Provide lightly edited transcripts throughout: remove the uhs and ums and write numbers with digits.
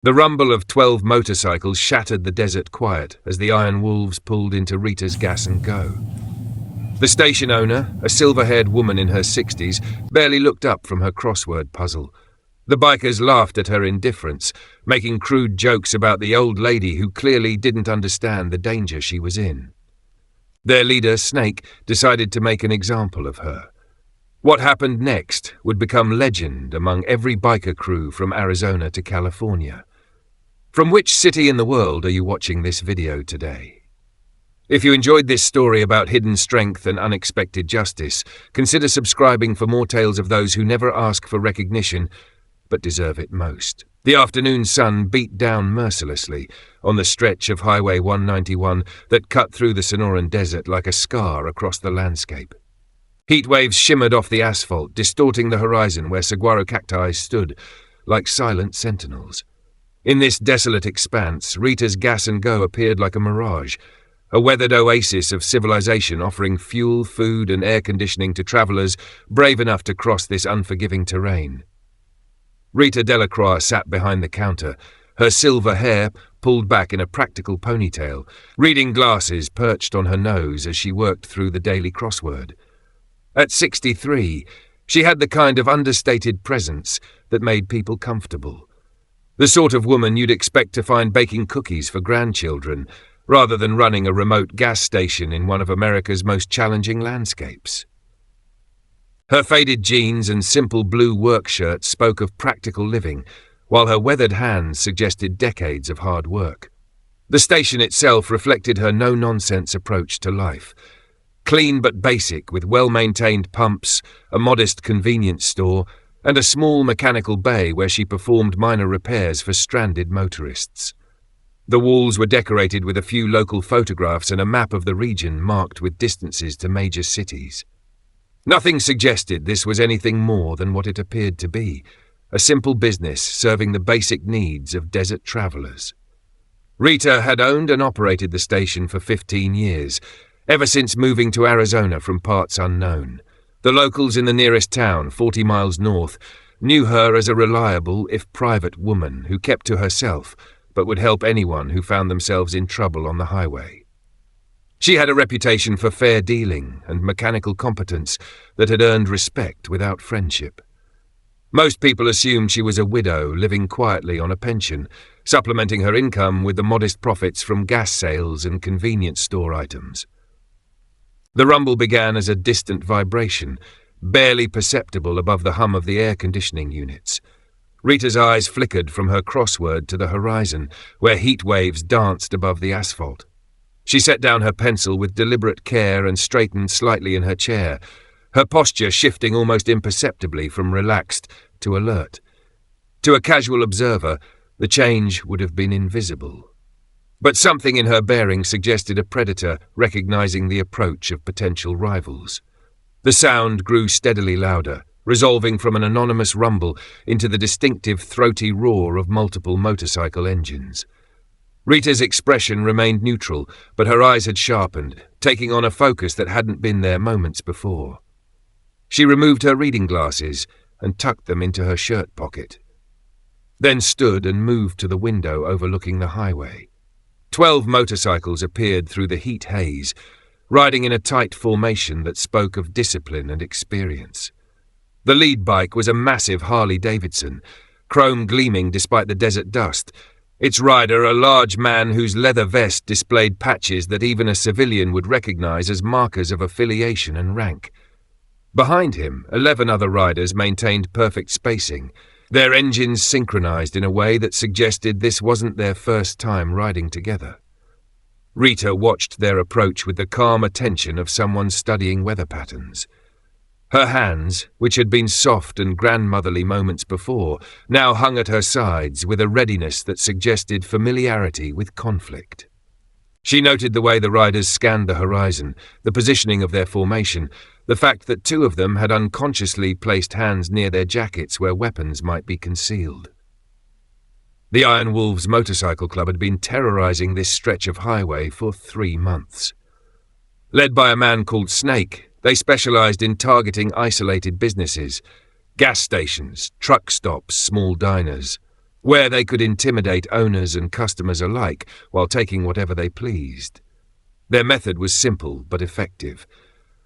The rumble of 12 motorcycles shattered the desert quiet as the Iron Wolves pulled into Rita's Gas and Go. The station owner, a silver-haired woman in her 60s, barely looked up from her crossword puzzle. The bikers laughed at her indifference, making crude jokes about the old lady who clearly didn't understand the danger she was in. Their leader, Snake, decided to make an example of her. What happened next would become legend among every biker crew from Arizona to California. From which city in the world are you watching this video today? If you enjoyed this story about hidden strength and unexpected justice, consider subscribing for more tales of those who never ask for recognition, but deserve it most. The afternoon sun beat down mercilessly on the stretch of Highway 191 that cut through the Sonoran Desert like a scar across the landscape. Heat waves shimmered off the asphalt, distorting the horizon where saguaro cacti stood like silent sentinels. In this desolate expanse, Rita's Gas and Go appeared like a mirage, a weathered oasis of civilization offering fuel, food, and air conditioning to travelers brave enough to cross this unforgiving terrain. Rita Delacroix sat behind the counter, her silver hair pulled back in a practical ponytail, reading glasses perched on her nose as she worked through the daily crossword. At 63, she had the kind of understated presence that made people comfortable. The sort of woman you'd expect to find baking cookies for grandchildren, rather than running a remote gas station in one of America's most challenging landscapes. Her faded jeans and simple blue work shirt spoke of practical living, while her weathered hands suggested decades of hard work. The station itself reflected her no-nonsense approach to life. Clean but basic, with well-maintained pumps, a modest convenience store, and a small mechanical bay where she performed minor repairs for stranded motorists. The walls were decorated with a few local photographs and a map of the region marked with distances to major cities. Nothing suggested this was anything more than what it appeared to be, a simple business serving the basic needs of desert travelers. Rita had owned and operated the station for 15 years, ever since moving to Arizona from parts unknown. The locals in the nearest town, 40 miles north, knew her as a reliable, if private, woman who kept to herself, but would help anyone who found themselves in trouble on the highway. She had a reputation for fair dealing and mechanical competence that had earned respect without friendship. Most people assumed she was a widow living quietly on a pension, supplementing her income with the modest profits from gas sales and convenience store items. The rumble began as a distant vibration, barely perceptible above the hum of the air conditioning units. Rita's eyes flickered from her crossword to the horizon, where heat waves danced above the asphalt. She set down her pencil with deliberate care and straightened slightly in her chair, her posture shifting almost imperceptibly from relaxed to alert. To a casual observer, the change would have been invisible. But something in her bearing suggested a predator recognizing the approach of potential rivals. The sound grew steadily louder, resolving from an anonymous rumble into the distinctive throaty roar of multiple motorcycle engines. Rita's expression remained neutral, but her eyes had sharpened, taking on a focus that hadn't been there moments before. She removed her reading glasses and tucked them into her shirt pocket, then stood and moved to the window overlooking the highway. 12 motorcycles appeared through the heat haze, riding in a tight formation that spoke of discipline and experience. The lead bike was a massive Harley-Davidson, chrome gleaming despite the desert dust, its rider a large man whose leather vest displayed patches that even a civilian would recognize as markers of affiliation and rank. Behind him, 11 other riders maintained perfect spacing, their engines synchronized in a way that suggested this wasn't their first time riding together. Rita watched their approach with the calm attention of someone studying weather patterns. Her hands, which had been soft and grandmotherly moments before, now hung at her sides with a readiness that suggested familiarity with conflict. She noted the way the riders scanned the horizon, the positioning of their formation, the fact that 2 of them had unconsciously placed hands near their jackets where weapons might be concealed. The Iron Wolves Motorcycle Club had been terrorizing this stretch of highway for 3 months. Led by a man called Snake, they specialized in targeting isolated businesses, gas stations, truck stops, small diners. where they could intimidate owners and customers alike while taking whatever they pleased. Their method was simple but effective.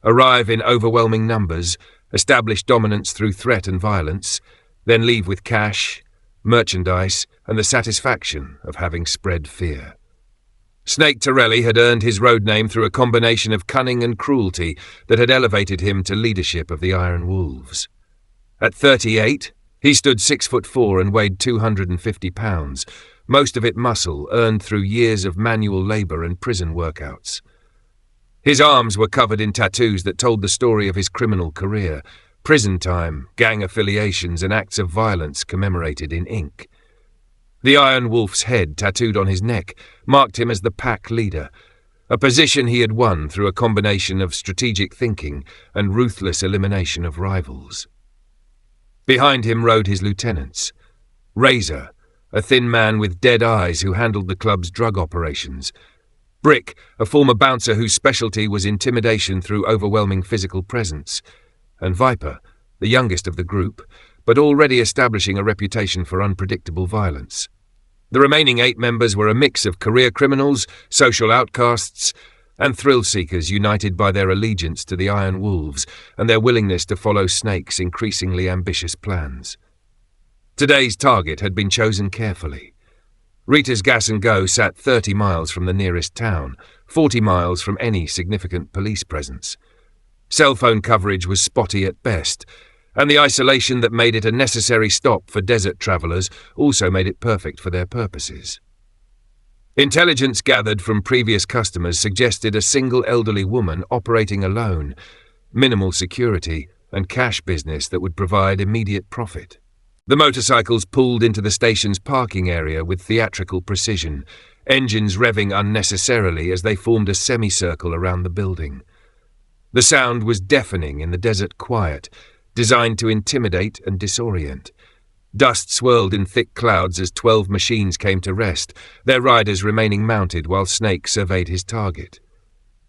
Arrive in overwhelming numbers, establish dominance through threat and violence, then leave with cash, merchandise, and the satisfaction of having spread fear. Snake Torelli had earned his road name through a combination of cunning and cruelty that had elevated him to leadership of the Iron Wolves. At 38, he stood 6'4" and weighed 250 pounds, most of it muscle earned through years of manual labour and prison workouts. His arms were covered in tattoos that told the story of his criminal career, prison time, gang affiliations, and acts of violence commemorated in ink. The Iron Wolf's head tattooed on his neck marked him as the pack leader, a position he had won through a combination of strategic thinking and ruthless elimination of rivals. Behind him rode his lieutenants. Razor, a thin man with dead eyes who handled the club's drug operations. Brick, a former bouncer whose specialty was intimidation through overwhelming physical presence. And Viper, the youngest of the group, but already establishing a reputation for unpredictable violence. The remaining 8 members were a mix of career criminals, social outcasts, and thrill-seekers united by their allegiance to the Iron Wolves and their willingness to follow Snake's increasingly ambitious plans. Today's target had been chosen carefully. Rita's Gas and Go sat 30 miles from the nearest town, 40 miles from any significant police presence. Cell phone coverage was spotty at best, and the isolation that made it a necessary stop for desert travellers also made it perfect for their purposes. Intelligence gathered from previous customers suggested a single elderly woman operating alone, minimal security, and cash business that would provide immediate profit. The motorcycles pulled into the station's parking area with theatrical precision, engines revving unnecessarily as they formed a semicircle around the building. The sound was deafening in the desert quiet, designed to intimidate and disorient. Dust swirled in thick clouds as 12 machines came to rest, their riders remaining mounted while Snake surveyed his target.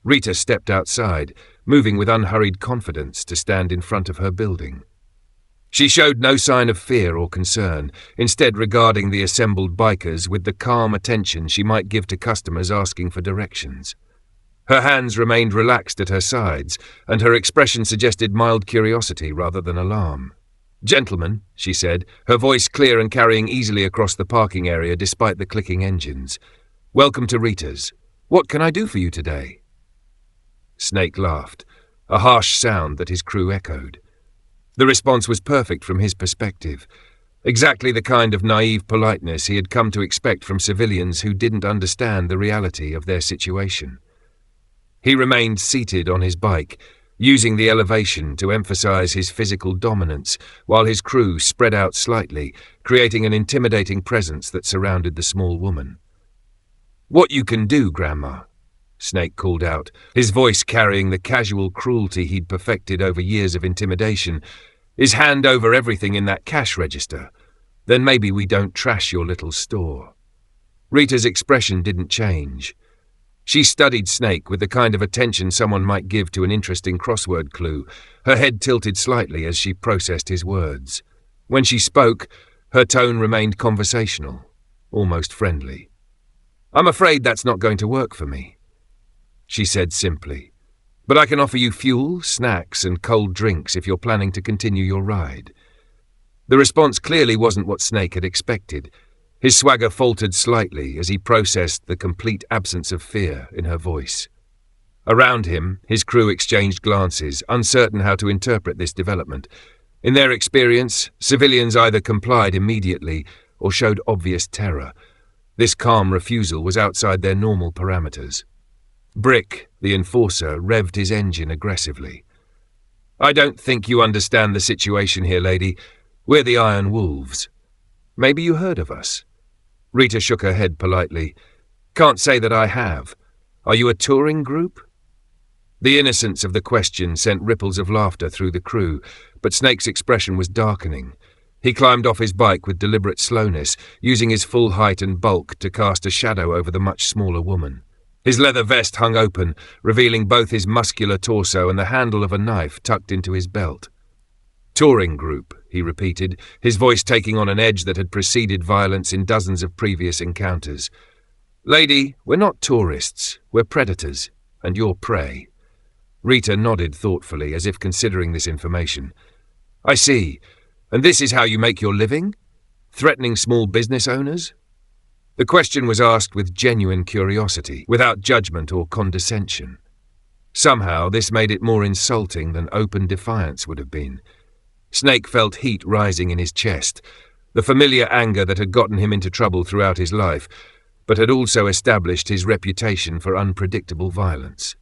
Rita stepped outside, moving with unhurried confidence to stand in front of her building. She showed no sign of fear or concern, instead regarding the assembled bikers with the calm attention she might give to customers asking for directions. Her hands remained relaxed at her sides, and her expression suggested mild curiosity rather than alarm. "Gentlemen," she said, her voice clear and carrying easily across the parking area despite the clicking engines. "Welcome to Rita's. What can I do for you today?" Snake laughed, a harsh sound that his crew echoed. The response was perfect from his perspective, exactly the kind of naive politeness he had come to expect from civilians who didn't understand the reality of their situation. He remained seated on his bike, using the elevation to emphasize his physical dominance, while his crew spread out slightly, creating an intimidating presence that surrounded the small woman. "What you can do, Grandma," Snake called out, his voice carrying the casual cruelty he'd perfected over years of intimidation, "is hand over everything in that cash register. Then maybe we don't trash your little store." Rita's expression didn't change. She studied Snake with the kind of attention someone might give to an interesting crossword clue, her head tilted slightly as she processed his words. When she spoke, her tone remained conversational, almost friendly. "I'm afraid that's not going to work for me," she said simply. "But I can offer you fuel, snacks, and cold drinks if you're planning to continue your ride." The response clearly wasn't what Snake had expected. His swagger faltered slightly as he processed the complete absence of fear in her voice. Around him, his crew exchanged glances, uncertain how to interpret this development. In their experience, civilians either complied immediately or showed obvious terror. This calm refusal was outside their normal parameters. Brick, the enforcer, revved his engine aggressively. "I don't think you understand the situation here, lady. We're the Iron Wolves. Maybe you heard of us?" Rita shook her head politely. "Can't say that I have. Are you a touring group?" The innocence of the question sent ripples of laughter through the crew, but Snake's expression was darkening. He climbed off his bike with deliberate slowness, using his full height and bulk to cast a shadow over the much smaller woman. His leather vest hung open, revealing both his muscular torso and the handle of a knife tucked into his belt. Touring group, he repeated, his voice taking on an edge that had preceded violence in dozens of previous encounters. Lady, we're not tourists, we're predators, and you're prey. Rita nodded thoughtfully, as if considering this information. I see. And this is how you make your living? Threatening small business owners? The question was asked with genuine curiosity, without judgment or condescension. Somehow, this made it more insulting than open defiance would have been. Snake felt heat rising in his chest, the familiar anger that had gotten him into trouble throughout his life, but had also established his reputation for unpredictable violence.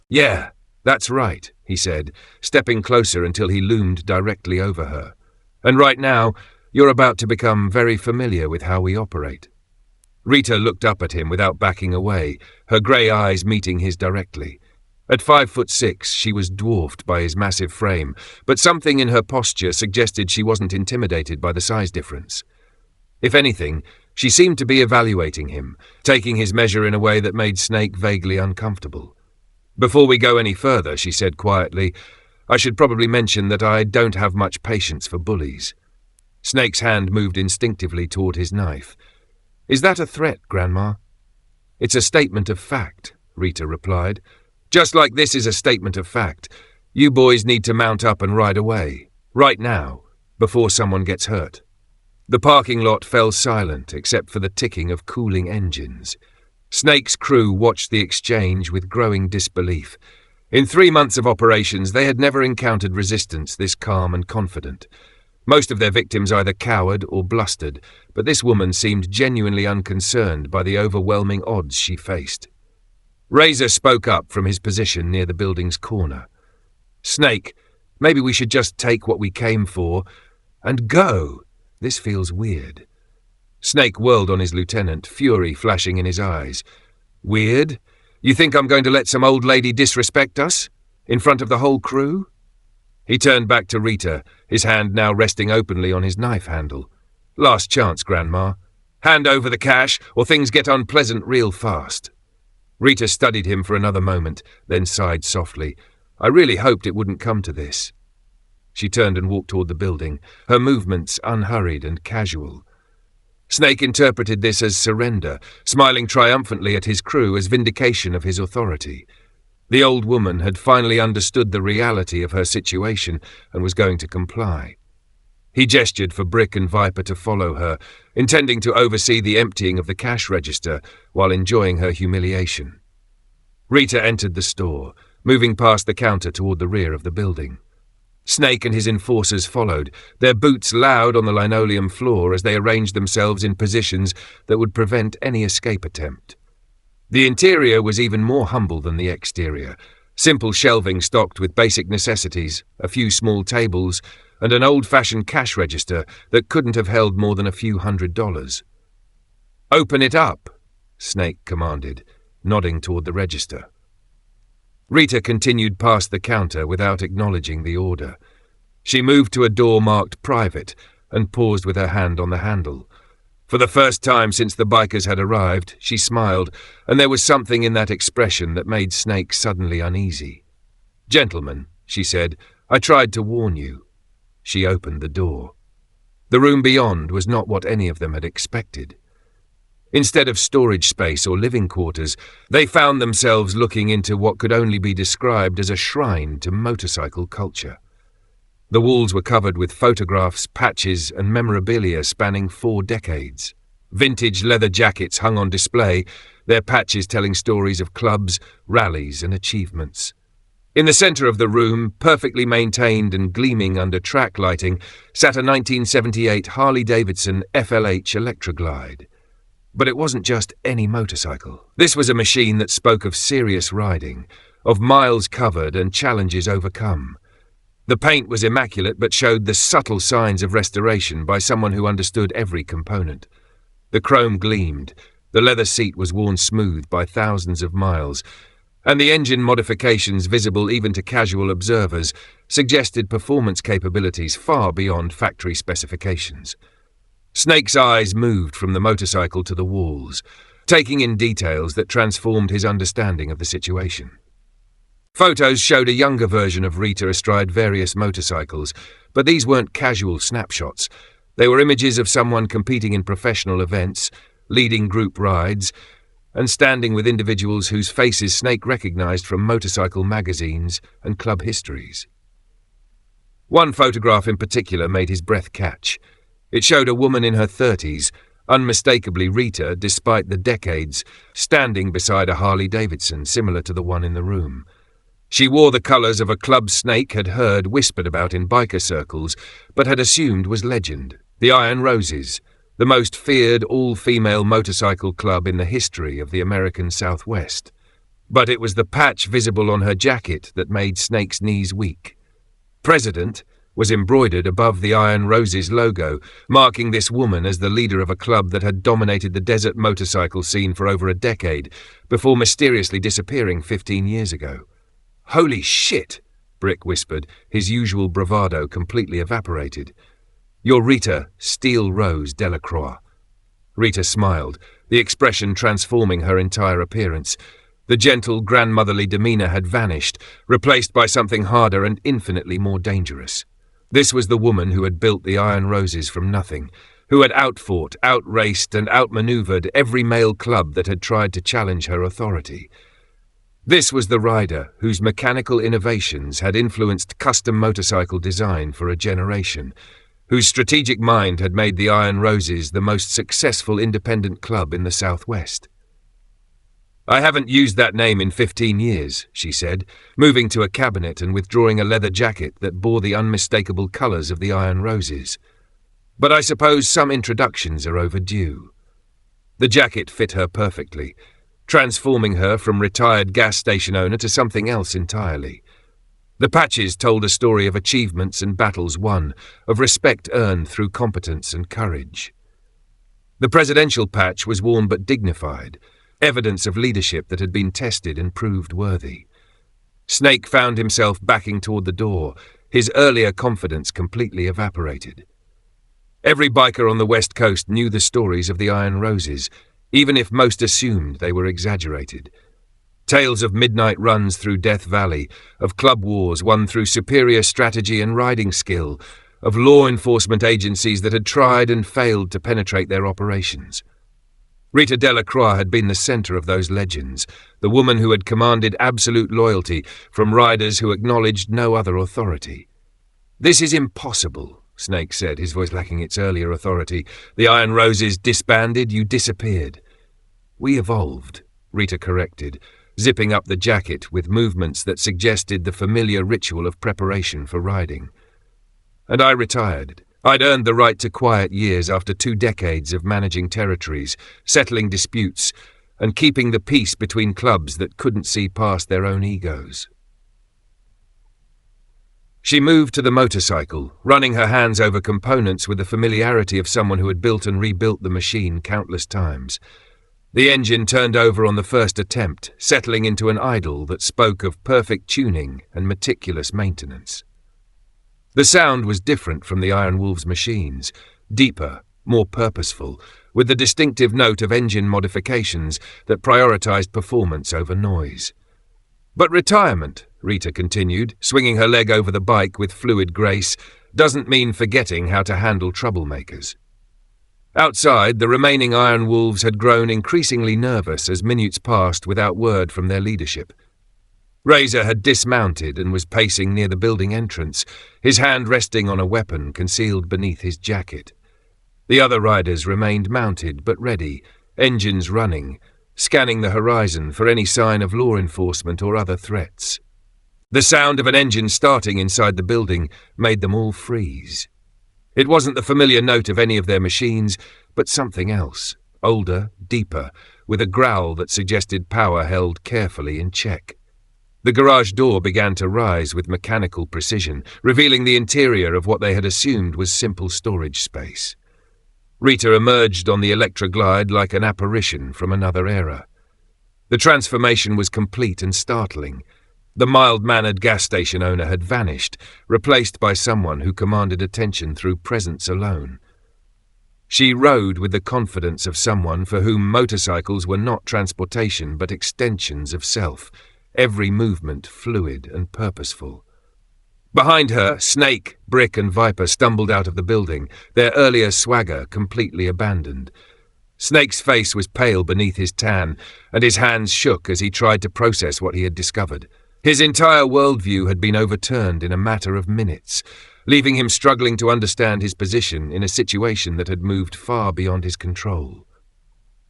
Yeah, that's right, he said, stepping closer until he loomed directly over her. And right now, you're about to become very familiar with how we operate. Rita looked up at him without backing away, her grey eyes meeting his directly. At 5'6", she was dwarfed by his massive frame, but something in her posture suggested she wasn't intimidated by the size difference. If anything, she seemed to be evaluating him, taking his measure in a way that made Snake vaguely uncomfortable. Before we go any further, she said quietly, I should probably mention that I don't have much patience for bullies. Snake's hand moved instinctively toward his knife. Is that a threat, Grandma? It's a statement of fact, Rita replied. Just like this is a statement of fact, you boys need to mount up and ride away, right now, before someone gets hurt. The parking lot fell silent except for the ticking of cooling engines. Snake's crew watched the exchange with growing disbelief. In 3 months of operations, they had never encountered resistance this calm and confident. Most of their victims either cowered or blustered, but this woman seemed genuinely unconcerned by the overwhelming odds she faced. Razor spoke up from his position near the building's corner. Snake, maybe we should just take what we came for and go. This feels weird. Snake whirled on his lieutenant, fury flashing in his eyes. Weird? You think I'm going to let some old lady disrespect us? In front of the whole crew? He turned back to Rita, his hand now resting openly on his knife handle. Last chance, Grandma. Hand over the cash, or things get unpleasant real fast. Rita studied him for another moment, then sighed softly. I really hoped it wouldn't come to this. She turned and walked toward the building, her movements unhurried and casual. Snake interpreted this as surrender, smiling triumphantly at his crew as vindication of his authority. The old woman had finally understood the reality of her situation and was going to comply. He gestured for Brick and Viper to follow her, intending to oversee the emptying of the cash register while enjoying her humiliation. Rita entered the store, moving past the counter toward the rear of the building. Snake and his enforcers followed, their boots loud on the linoleum floor as they arranged themselves in positions that would prevent any escape attempt. The interior was even more humble than the exterior, simple shelving stocked with basic necessities, a few small tables, and an old-fashioned cash register that couldn't have held more than a few $100. Open it up, Snake commanded, nodding toward the register. Rita continued past the counter without acknowledging the order. She moved to a door marked private and paused with her hand on the handle. For the first time since the bikers had arrived, she smiled, and there was something in that expression that made Snake suddenly uneasy. Gentlemen, she said, I tried to warn you. She opened the door. The room beyond was not what any of them had expected. Instead of storage space or living quarters, they found themselves looking into what could only be described as a shrine to motorcycle culture. The walls were covered with photographs, patches, and memorabilia spanning 4 decades. Vintage leather jackets hung on display, their patches telling stories of clubs, rallies, and achievements. In the center of the room, perfectly maintained and gleaming under track lighting, sat a 1978 Harley-Davidson FLH Electroglide. But it wasn't just any motorcycle. This was a machine that spoke of serious riding, of miles covered and challenges overcome. The paint was immaculate but showed the subtle signs of restoration by someone who understood every component. The chrome gleamed, the leather seat was worn smooth by thousands of miles, and the engine modifications visible even to casual observers suggested performance capabilities far beyond factory specifications. Snake's eyes moved from the motorcycle to the walls, taking in details that transformed his understanding of the situation. Photos showed a younger version of Rita astride various motorcycles, but these weren't casual snapshots. They were images of someone competing in professional events, leading group rides, and standing with individuals whose faces Snake recognized from motorcycle magazines and club histories. One photograph in particular made his breath catch. It showed a woman in her 30s, unmistakably Rita despite the decades, standing beside a Harley-Davidson similar to the one in the room. She wore the colours of a club Snake had heard whispered about in biker circles, but had assumed was legend, the Iron Roses, the most feared all-female motorcycle club in the history of the American Southwest. But it was the patch visible on her jacket that made Snake's knees weak. President was embroidered above the Iron Roses logo, marking this woman as the leader of a club that had dominated the desert motorcycle scene for over a decade, before mysteriously disappearing 15 years ago. "Holy shit," Brick whispered, his usual bravado completely evaporated. "You're Rita Steel Rose Delacroix." Rita smiled, the expression transforming her entire appearance. The gentle, grandmotherly demeanour had vanished, replaced by something harder and infinitely more dangerous. This was the woman who had built the Iron Roses from nothing, who had outfought, outraced, and outmaneuvered every male club that had tried to challenge her authority. This was the rider whose mechanical innovations had influenced custom motorcycle design for a generation, whose strategic mind had made the Iron Roses the most successful independent club in the Southwest. "I haven't used that name in 15 years, she said, moving to a cabinet and withdrawing a leather jacket that bore the unmistakable colours of the Iron Roses. "But I suppose some introductions are overdue." The jacket fit her perfectly, transforming her from retired gas station owner to something else entirely. The patches told a story of achievements and battles won, of respect earned through competence and courage. The presidential patch was worn but dignified, evidence of leadership that had been tested and proved worthy. Snake found himself backing toward the door, his earlier confidence completely evaporated. Every biker on the West Coast knew the stories of the Iron Roses, even if most assumed they were exaggerated. Tales of midnight runs through Death Valley, of club wars won through superior strategy and riding skill, of law enforcement agencies that had tried and failed to penetrate their operations. Rita Delacroix had been the centre of those legends, the woman who had commanded absolute loyalty from riders who acknowledged no other authority. "This is impossible," Snake said, his voice lacking its earlier authority. "The Iron Roses disbanded, you disappeared." "We evolved," Rita corrected, zipping up the jacket with movements that suggested the familiar ritual of preparation for riding. "And I retired. I'd earned the right to quiet years after 2 decades of managing territories, settling disputes, and keeping the peace between clubs that couldn't see past their own egos." She moved to the motorcycle, running her hands over components with the familiarity of someone who had built and rebuilt the machine countless times. The engine turned over on the first attempt, settling into an idle that spoke of perfect tuning and meticulous maintenance. The sound was different from the Iron Wolves machines, deeper, more purposeful, with the distinctive note of engine modifications that prioritized performance over noise. "But retirement," Rita continued, swinging her leg over the bike with fluid grace, "doesn't mean forgetting how to handle troublemakers." Outside, the remaining Iron Wolves had grown increasingly nervous as minutes passed without word from their leadership. Razor had dismounted and was pacing near the building entrance, his hand resting on a weapon concealed beneath his jacket. The other riders remained mounted but ready, engines running, scanning the horizon for any sign of law enforcement or other threats. The sound of an engine starting inside the building made them all freeze. It wasn't the familiar note of any of their machines, but something else, older, deeper, with a growl that suggested power held carefully in check. The garage door began to rise with mechanical precision, revealing the interior of what they had assumed was simple storage space. Rita emerged on the Electroglide like an apparition from another era. The transformation was complete and startling. The mild-mannered gas station owner had vanished, replaced by someone who commanded attention through presence alone. She rode with the confidence of someone for whom motorcycles were not transportation but extensions of self, every movement fluid and purposeful. Behind her, Snake, Brick and Viper stumbled out of the building, their earlier swagger completely abandoned. Snake's face was pale beneath his tan, and his hands shook as he tried to process what he had discovered. His entire worldview had been overturned in a matter of minutes, leaving him struggling to understand his position in a situation that had moved far beyond his control.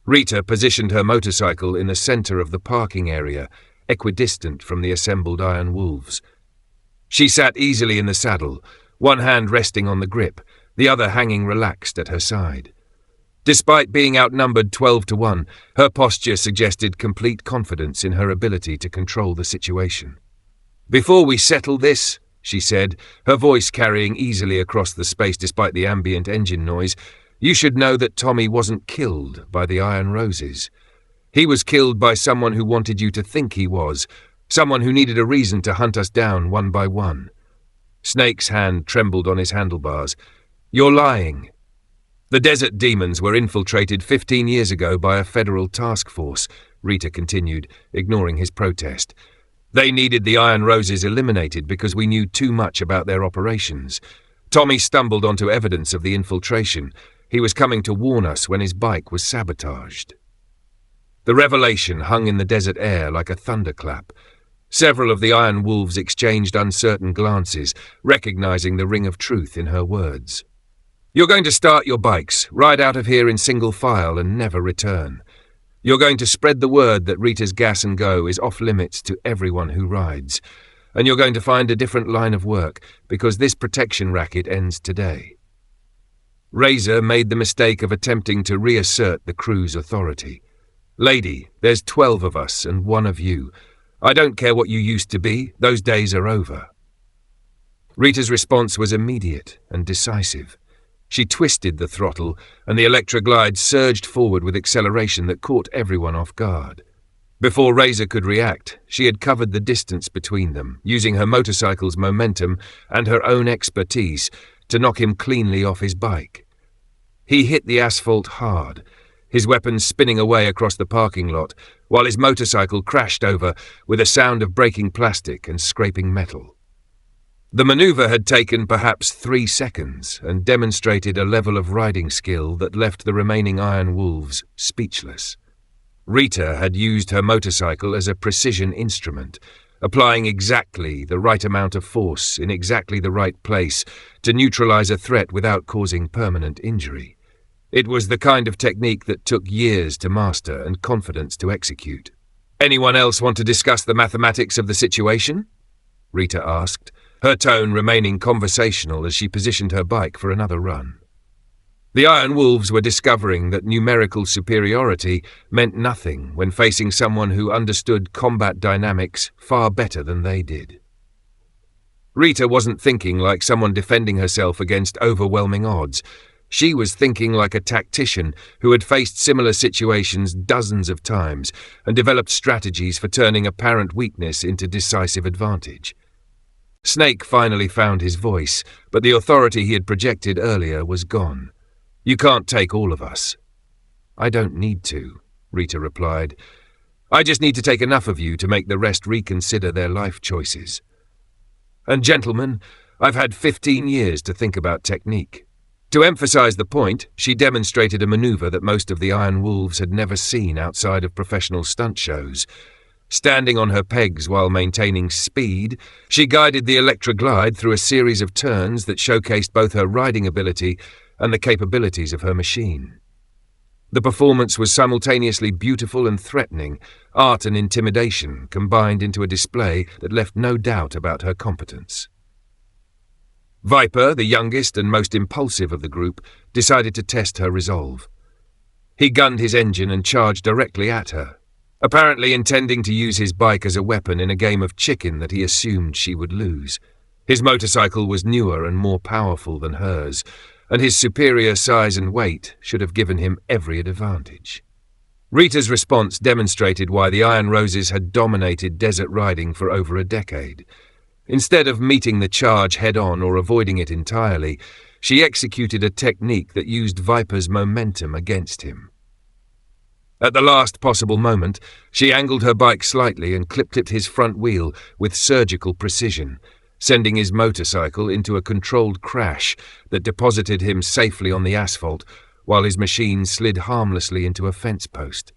Rita positioned her motorcycle in the center of the parking area, equidistant from the assembled Iron Wolves. She sat easily in the saddle, one hand resting on the grip, the other hanging relaxed at her side. Despite being outnumbered 12-1, her posture suggested complete confidence in her ability to control the situation. "Before we settle this," she said, her voice carrying easily across the space despite the ambient engine noise, "you should know that Tommy wasn't killed by the Iron Roses. He was killed by someone who wanted you to think he was, someone who needed a reason to hunt us down one by one." Snake's hand trembled on his handlebars. "You're lying. The Desert Demons were infiltrated 15 years ago by a federal task force," Rita continued, ignoring his protest. "They needed the Iron Roses eliminated because we knew too much about their operations. Tommy stumbled onto evidence of the infiltration. He was coming to warn us when his bike was sabotaged." The revelation hung in the desert air like a thunderclap. Several of the Iron Wolves exchanged uncertain glances, recognizing the ring of truth in her words. "You're going to start your bikes, ride out of here in single file and never return. You're going to spread the word that Rita's Gas and Go is off limits to everyone who rides. And you're going to find a different line of work, because this protection racket ends today." Razor made the mistake of attempting to reassert the crew's authority. "Lady, there's 12 of us and one of you. I don't care what you used to be, those days are over." Rita's response was immediate and decisive. She twisted the throttle, and the Electroglide surged forward with acceleration that caught everyone off guard. Before Razor could react, she had covered the distance between them, using her motorcycle's momentum and her own expertise to knock him cleanly off his bike. He hit the asphalt hard, his weapon spinning away across the parking lot, while his motorcycle crashed over with a sound of breaking plastic and scraping metal. The maneuver had taken perhaps 3 seconds and demonstrated a level of riding skill that left the remaining Iron Wolves speechless. Rita had used her motorcycle as a precision instrument, applying exactly the right amount of force in exactly the right place to neutralize a threat without causing permanent injury. It was the kind of technique that took years to master and confidence to execute. "Anyone else want to discuss the mathematics of the situation?" Rita asked, her tone remaining conversational as she positioned her bike for another run. The Iron Wolves were discovering that numerical superiority meant nothing when facing someone who understood combat dynamics far better than they did. Rita wasn't thinking like someone defending herself against overwhelming odds. She was thinking like a tactician who had faced similar situations dozens of times and developed strategies for turning apparent weakness into decisive advantage. Snake finally found his voice, but the authority he had projected earlier was gone. "You can't take all of us." "I don't need to," Rita replied. "I just need to take enough of you to make the rest reconsider their life choices. And gentlemen, I've had 15 years to think about technique." To emphasize the point, she demonstrated a maneuver that most of the Iron Wolves had never seen outside of professional stunt shows. Standing on her pegs while maintaining speed, she guided the Electroglide through a series of turns that showcased both her riding ability and the capabilities of her machine. The performance was simultaneously beautiful and threatening, art and intimidation combined into a display that left no doubt about her competence. Viper, the youngest and most impulsive of the group, decided to test her resolve. He gunned his engine and charged directly at her, apparently intending to use his bike as a weapon in a game of chicken that he assumed she would lose. His motorcycle was newer and more powerful than hers, and his superior size and weight should have given him every advantage. Rita's response demonstrated why the Iron Roses had dominated desert riding for over a decade. Instead of meeting the charge head-on or avoiding it entirely, she executed a technique that used Viper's momentum against him. At the last possible moment, she angled her bike slightly and clipped his front wheel with surgical precision, sending his motorcycle into a controlled crash that deposited him safely on the asphalt while his machine slid harmlessly into a fence post.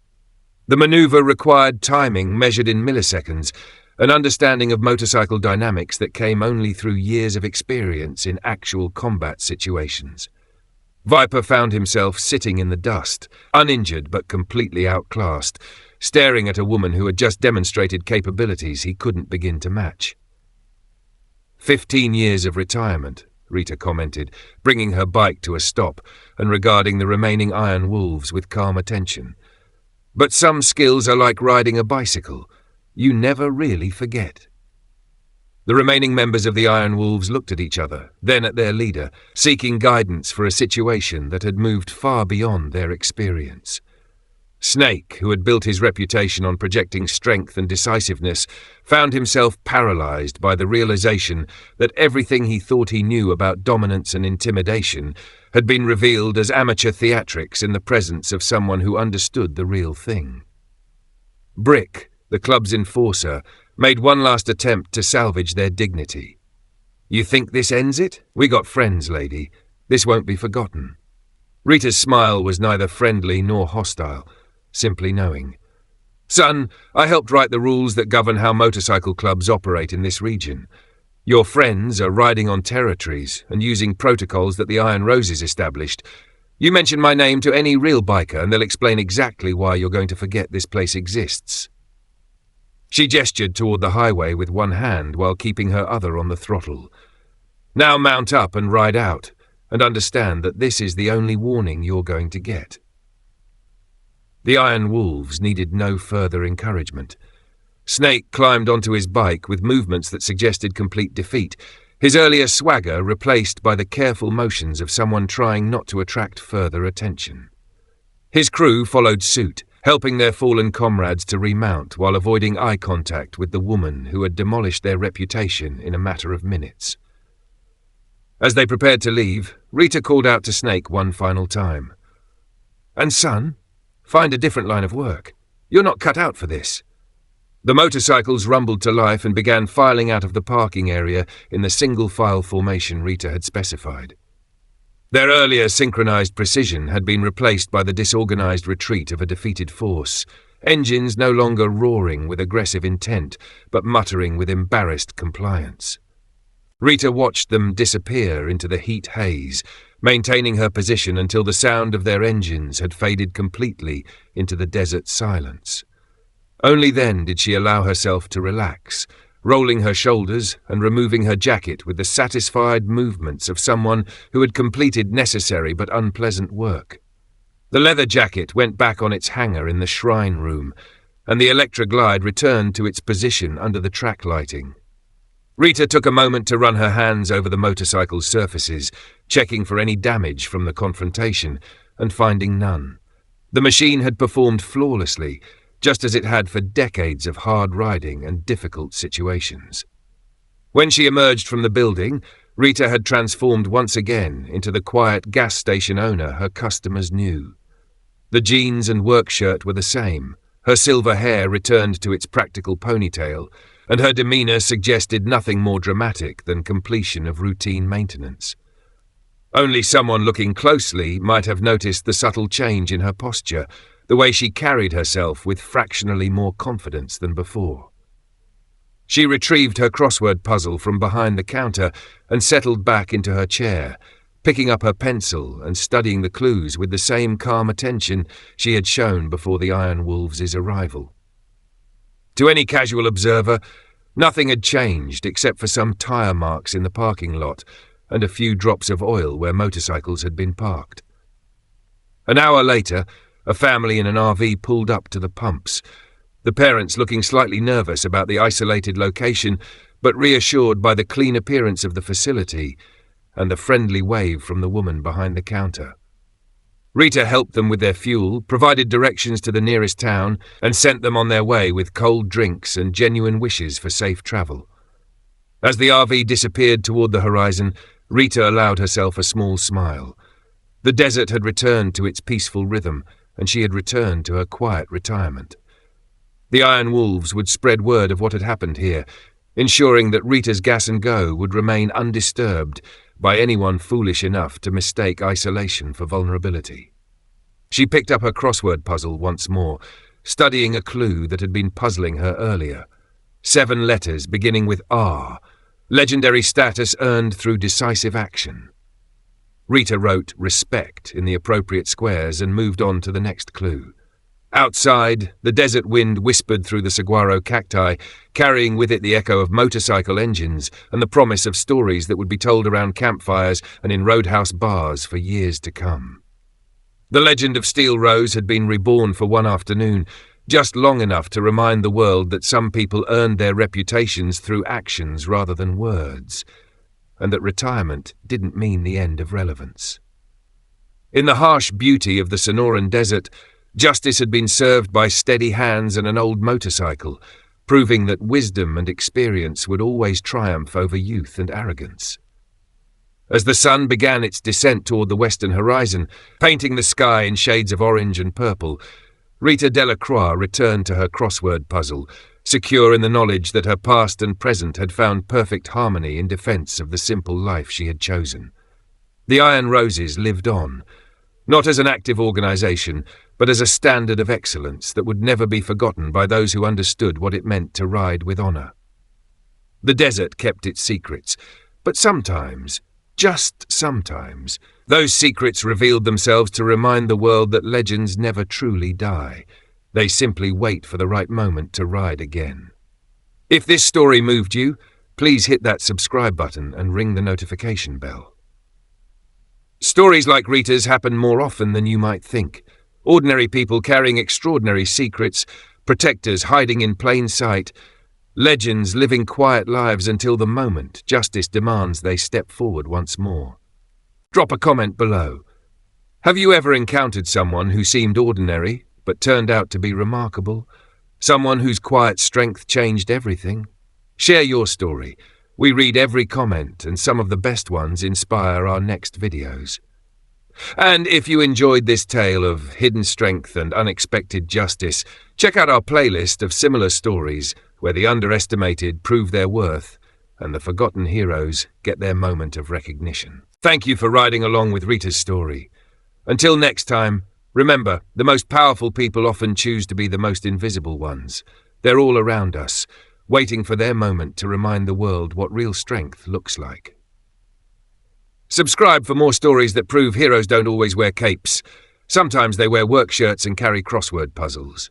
The maneuver required timing measured in milliseconds, an understanding of motorcycle dynamics that came only through years of experience in actual combat situations. Viper found himself sitting in the dust, uninjured but completely outclassed, staring at a woman who had just demonstrated capabilities he couldn't begin to match. 15 years of retirement, Rita commented, bringing her bike to a stop and regarding the remaining Iron Wolves with calm attention. But some skills are like riding a bicycle. You never really forget. The remaining members of the Iron Wolves looked at each other, then at their leader, seeking guidance for a situation that had moved far beyond their experience. Snake, who had built his reputation on projecting strength and decisiveness, found himself paralyzed by the realization that everything he thought he knew about dominance and intimidation had been revealed as amateur theatrics in the presence of someone who understood the real thing. Brick, the club's enforcer, made one last attempt to salvage their dignity. "You think this ends it? We got friends, lady. This won't be forgotten." Rita's smile was neither friendly nor hostile, simply knowing. "Son, I helped write the rules that govern how motorcycle clubs operate in this region. Your friends are riding on territories and using protocols that the Iron Roses established. You mention my name to any real biker and they'll explain exactly why you're going to forget this place exists." She gestured toward the highway with one hand while keeping her other on the throttle. "Now mount up and ride out, and understand that this is the only warning you're going to get." The Iron Wolves needed no further encouragement. Snake climbed onto his bike with movements that suggested complete defeat, his earlier swagger replaced by the careful motions of someone trying not to attract further attention. His crew followed suit, helping their fallen comrades to remount while avoiding eye contact with the woman who had demolished their reputation in a matter of minutes. As they prepared to leave, Rita called out to Snake one final time. "And son, find a different line of work. You're not cut out for this." The motorcycles rumbled to life and began filing out of the parking area in the single-file formation Rita had specified. Their earlier synchronized precision had been replaced by the disorganized retreat of a defeated force, engines no longer roaring with aggressive intent, but muttering with embarrassed compliance. Rita watched them disappear into the heat haze, maintaining her position until the sound of their engines had faded completely into the desert silence. Only then did she allow herself to relax, rolling her shoulders and removing her jacket with the satisfied movements of someone who had completed necessary but unpleasant work. The leather jacket went back on its hanger in the shrine room, and the Electra Glide returned to its position under the track lighting. Rita took a moment to run her hands over the motorcycle's surfaces, checking for any damage from the confrontation, and finding none. The machine had performed flawlessly, just as it had for decades of hard riding and difficult situations. When she emerged from the building, Rita had transformed once again into the quiet gas station owner her customers knew. The jeans and work shirt were the same, her silver hair returned to its practical ponytail, and her demeanor suggested nothing more dramatic than completion of routine maintenance. Only someone looking closely might have noticed the subtle change in her posture, the way she carried herself with fractionally more confidence than before. She retrieved her crossword puzzle from behind the counter and settled back into her chair, picking up her pencil and studying the clues with the same calm attention she had shown before the Iron Wolves' arrival. To any casual observer, nothing had changed except for some tire marks in the parking lot and a few drops of oil where motorcycles had been parked. An hour later, a family in an RV pulled up to the pumps, the parents looking slightly nervous about the isolated location, but reassured by the clean appearance of the facility and the friendly wave from the woman behind the counter. Rita helped them with their fuel, provided directions to the nearest town, and sent them on their way with cold drinks and genuine wishes for safe travel. As the RV disappeared toward the horizon, Rita allowed herself a small smile. The desert had returned to its peaceful rhythm, and she had returned to her quiet retirement. The Iron Wolves would spread word of what had happened here, ensuring that Rita's Gas and Go would remain undisturbed by anyone foolish enough to mistake isolation for vulnerability. She picked up her crossword puzzle once more, studying a clue that had been puzzling her earlier. 7 letters beginning with R, legendary status earned through decisive action. Rita wrote respect in the appropriate squares and moved on to the next clue. Outside, the desert wind whispered through the saguaro cacti, carrying with it the echo of motorcycle engines and the promise of stories that would be told around campfires and in roadhouse bars for years to come. The legend of Steel Rose had been reborn for one afternoon, just long enough to remind the world that some people earned their reputations through actions rather than words, and that retirement didn't mean the end of relevance. In the harsh beauty of the Sonoran Desert, justice had been served by steady hands and an old motorcycle, proving that wisdom and experience would always triumph over youth and arrogance. As the sun began its descent toward the western horizon, painting the sky in shades of orange and purple, Rita Delacroix returned to her crossword puzzle, secure in the knowledge that her past and present had found perfect harmony in defense of the simple life she had chosen. The Iron Roses lived on, not as an active organization, but as a standard of excellence that would never be forgotten by those who understood what it meant to ride with honor. The desert kept its secrets, but sometimes, just sometimes, those secrets revealed themselves to remind the world that legends never truly die. They simply wait for the right moment to ride again. If this story moved you, please hit that subscribe button and ring the notification bell. Stories like Rita's happen more often than you might think. Ordinary people carrying extraordinary secrets, protectors hiding in plain sight, legends living quiet lives until the moment justice demands they step forward once more. Drop a comment below. Have you ever encountered someone who seemed ordinary but turned out to be remarkable? Someone whose quiet strength changed everything? Share your story. We read every comment, and some of the best ones inspire our next videos. And if you enjoyed this tale of hidden strength and unexpected justice, check out our playlist of similar stories where the underestimated prove their worth and the forgotten heroes get their moment of recognition. Thank you for riding along with Rita's story. Until next time, remember, the most powerful people often choose to be the most invisible ones. They're all around us, waiting for their moment to remind the world what real strength looks like. Subscribe for more stories that prove heroes don't always wear capes. Sometimes they wear work shirts and carry crossword puzzles.